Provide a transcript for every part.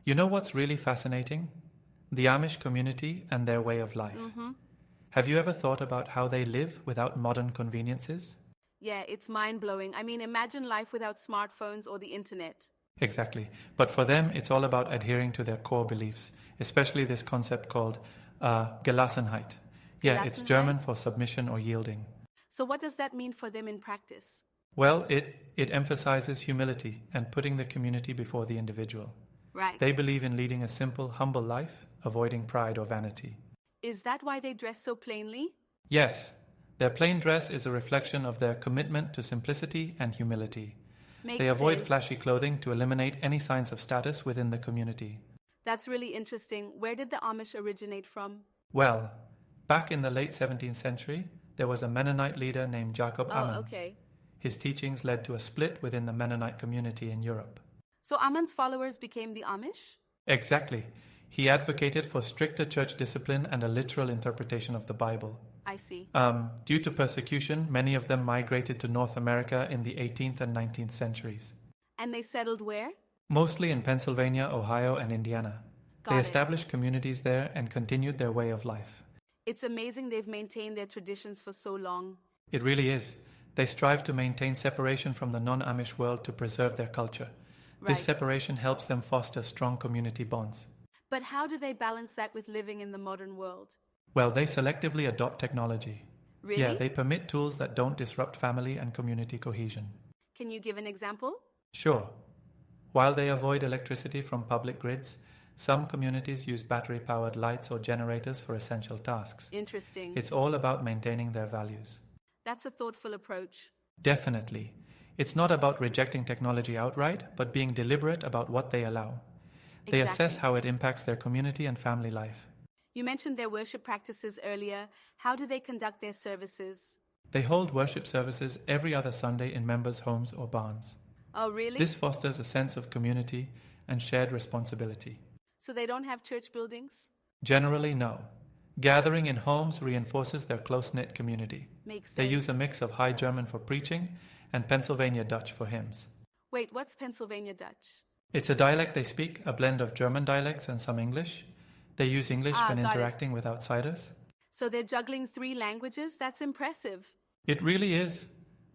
You know what's really fascinating? The Amish community and their way of life. Have you ever thought about how they live without modern conveniences? Yeah, it's mind-blowing. I mean, imagine life without smartphones or the internet. Exactly. But for them, it's all about adhering to their core beliefs, especially this concept called Gelassenheit. Yeah, it's German Gelassenheit? for submission or yielding. So what does that mean for them in practice? Well, it emphasizes humility and putting the community before the individual. Right. They believe in leading a simple, humble life, avoiding pride or vanity. Is that why they dress so plainly? Yes, their plain dress is a reflection of their commitment to simplicity and humility. Makes They avoid sense. flashy clothing to eliminate any signs of status within the community. That's really interesting. Where did the Amish originate from? Well, back in the late 17th century, there was a Mennonite leader named Jakob Ammann. Oh, okay. His teachings led to a split within the Mennonite community in Europe. So Ammann's followers became the Amish? Exactly. He advocated for stricter church discipline and a literal interpretation of the Bible. I see. Due to persecution, many of them migrated to North America in the 18th and 19th centuries. And they settled where? Mostly in Pennsylvania, Ohio, and Indiana. They Got it. established communities there and continued their way of life. It's amazing they've maintained their traditions for so long. It really is. They strive to maintain separation from the non-Amish world to preserve their culture. Right. This separation helps them foster strong community bonds. But how do they balance that with living in the modern world? Well, they selectively adopt technology. Really? Yeah, they permit tools that don't disrupt family and community cohesion. Can you give an example? Sure. While they avoid electricity from public grids, some communities use battery-powered lights or generators for essential tasks. Interesting. It's all about maintaining their values. That's a thoughtful approach. Definitely. It's not about rejecting technology outright, but being deliberate about what they allow. They assess Exactly. how it impacts their community and family life. You mentioned their worship practices earlier. How do they conduct their services? They hold worship services every other Sunday in members' homes or barns. Oh, really? This fosters a sense of community and shared responsibility. So they don't have church buildings? Generally, no. Gathering in homes reinforces their close-knit community. Makes sense. They use a mix of High German for preaching and Pennsylvania Dutch for hymns. Wait, what's Pennsylvania Dutch? It's a dialect they speak, a blend of German dialects and some English. They use English when got it. interacting with outsiders. So they're juggling 3 languages? That's impressive. It really is.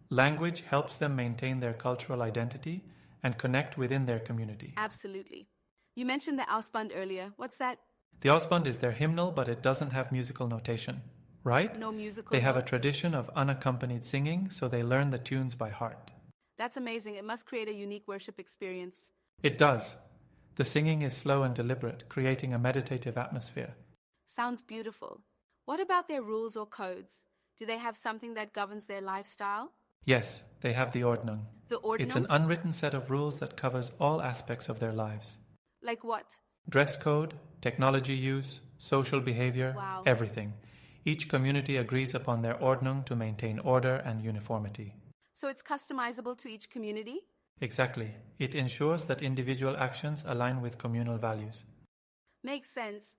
Language helps them maintain their cultural identity and connect within their community. Absolutely. You mentioned the Ausbund earlier. What's that? The Ausbund is their hymnal, but it doesn't have musical notation, right? No musical They have a notes. tradition of unaccompanied singing, so they learn the tunes by heart. That's amazing. It must create a unique worship experience. It does. The singing is slow and deliberate, creating a meditative atmosphere. Sounds beautiful. What about their rules or codes? Do they have something that governs their lifestyle? Yes, they have the Ordnung. The Ordnung? It's an unwritten set of rules that covers all aspects of their lives. Like what? Dress code, technology use, social behavior, Wow. everything. Each community agrees upon their Ordnung to maintain order and uniformity. So it's customizable to each community? Exactly. It ensures that individual actions align with communal values. Makes sense.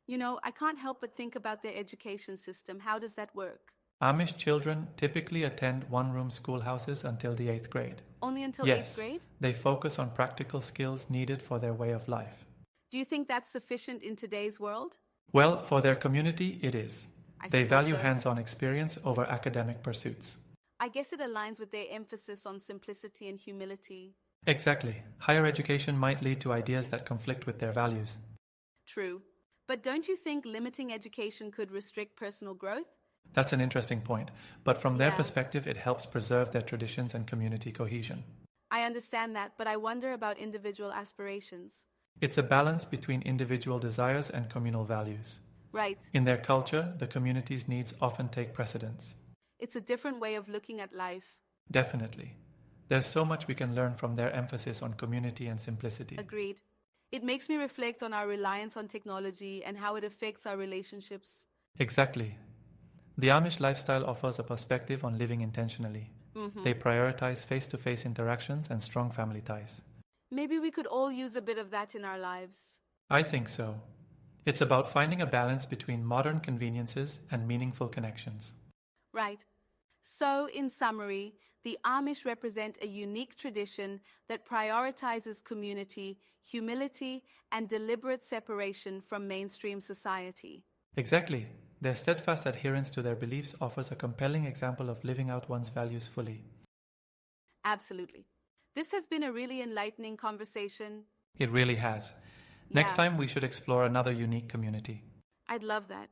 You know, I can't help but think about their education system. How does that work? Amish children typically attend one-room schoolhouses until the 8th grade. Only until Yes, 8th grade? they focus on practical skills needed for their way of life. Do you think that's sufficient in today's world? Well, for their community, it is. I They suppose value so. hands-on experience over academic pursuits. I guess it aligns with their emphasis on simplicity and humility. Exactly. Higher education might lead to ideas that conflict with their values. True. But don't you think limiting education could restrict personal growth? That's an interesting point, but from their Yeah. perspective, it helps preserve their traditions and community cohesion. I understand that, but I wonder about individual aspirations. It's a balance between individual desires and communal values. Right. In their culture, the community's needs often take precedence. It's a different way of looking at life. Definitely. There's so much we can learn from their emphasis on community and simplicity. Agreed. It makes me reflect on our reliance on technology and how it affects our relationships. Exactly. The Amish lifestyle offers a perspective on living intentionally. They prioritize face-to-face interactions and strong family ties. Maybe we could all use a bit of that in our lives. I think so. It's about finding a balance between modern conveniences and meaningful connections. Right. So, in summary, the Amish represent a unique tradition that prioritizes community, humility, and deliberate separation from mainstream society. Exactly. Their steadfast adherence to their beliefs offers a compelling example of living out one's values fully. Absolutely. This has been a really enlightening conversation. It really has. Next Yeah. time, we should explore another unique community. I'd love that.